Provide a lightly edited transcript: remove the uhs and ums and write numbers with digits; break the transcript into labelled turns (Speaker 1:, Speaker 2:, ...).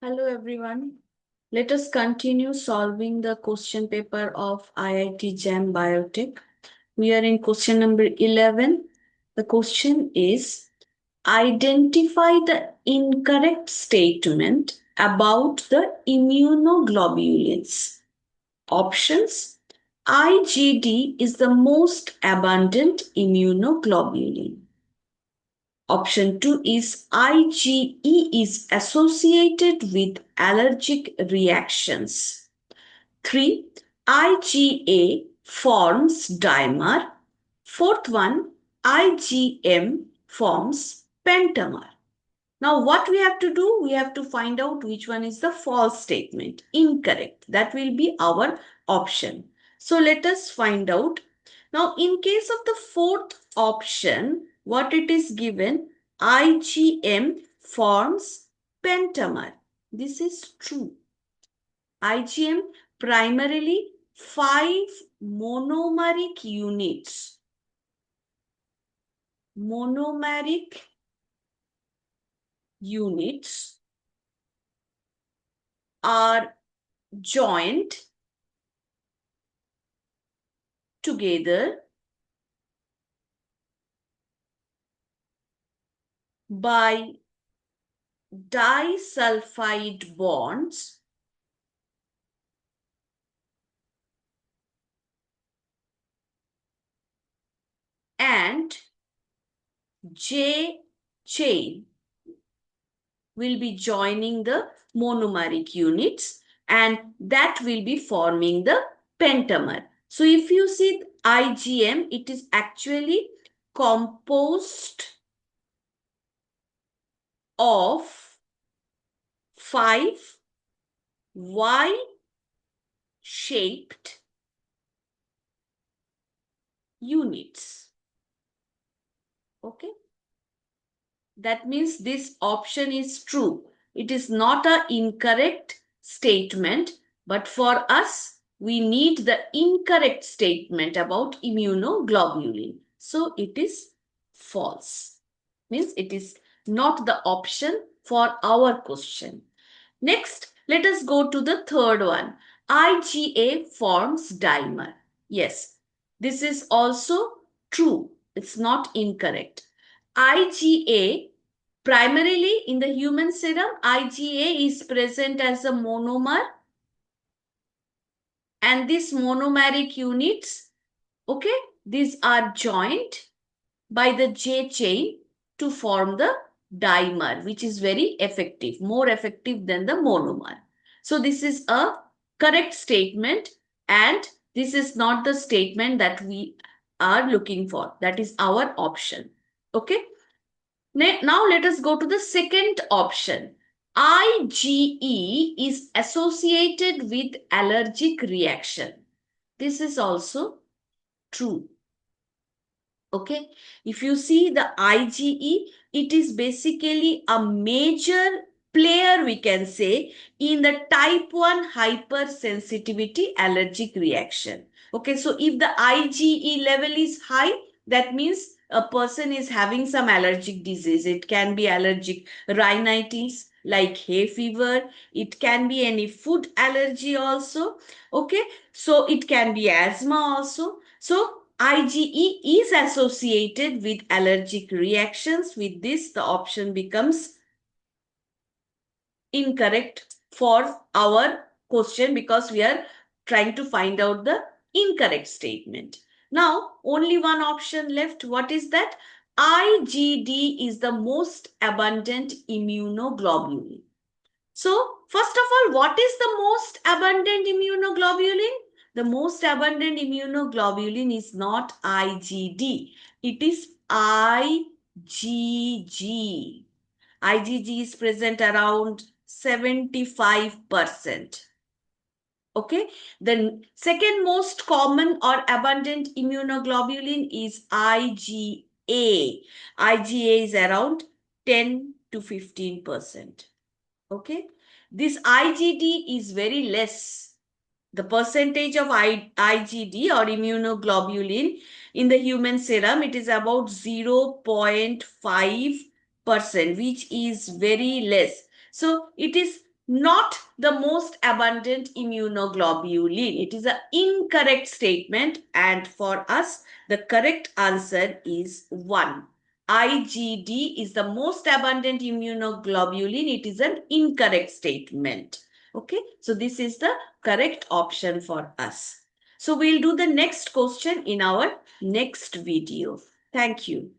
Speaker 1: Hello everyone. Let us continue solving the question paper of IIT JAM Biotech. We are in question number 11. The question is, identify the incorrect statement about the immunoglobulins. Options: IgD is the most abundant immunoglobulin. Option 2 is IgE is associated with allergic reactions. 3. IgA forms dimer. Fourth one, IgM forms pentamer. Now what we have to do? We have to find out which one is the false statement, incorrect. That will be our option. So let us find out. Now in case of the fourth option, what it is given, IgM forms pentamer. This is true. IgM primarily 5 monomeric units. Monomeric units are joined together by disulfide bonds and J chain will be joining the monomeric units and that will be forming the pentamer. So if you see IgM, it is actually composed of 5 Y-shaped units. Okay. That means this option is true. It is not an incorrect statement, but for us, we need the incorrect statement about immunoglobulin. So it is false. Means it is not the option for our question. Next, let us go to the third one. IgA forms dimer. Yes, this is also true. It's not incorrect. IgA, primarily in the human serum, IgA is present as a monomer. And these monomeric units, okay, these are joined by the J chain to form the dimer, which is very effective, more effective than the monomer. So this is a correct statement and this is not the statement that we are looking for. That is our option. Okay. Now let us go to the second option. IgE is associated with allergic reaction. This is also true. Okay, if you see the IgE, it is basically a major player, we can say, in the type 1 hypersensitivity allergic reaction. Okay, so if the IgE level is high, that means a person is having some allergic disease. It can be allergic rhinitis, like hay fever. It can be any food allergy also. Okay, so it can be asthma also. So IgE is associated with allergic reactions. With this, the option becomes incorrect for our question because we are trying to find out the incorrect statement. Now, only one option left. What is that? IgD is the most abundant immunoglobulin. So, first of all, what is the most abundant immunoglobulin? The most abundant immunoglobulin is not IgD. It is IgG. IgG is present around 75%. Okay. The second most common or abundant immunoglobulin is IgA. IgA is around 10 to 15%. Okay. This IgD is very less. The percentage of IgD or immunoglobulin in the human serum, it is about 0.5%, which is very less. So it is not the most abundant immunoglobulin. It is an incorrect statement, and for us, the correct answer is 1. IgD is the most abundant immunoglobulin. It is an incorrect statement. Okay, so this is the correct option for us. So we'll do the next question in our next video. Thank you.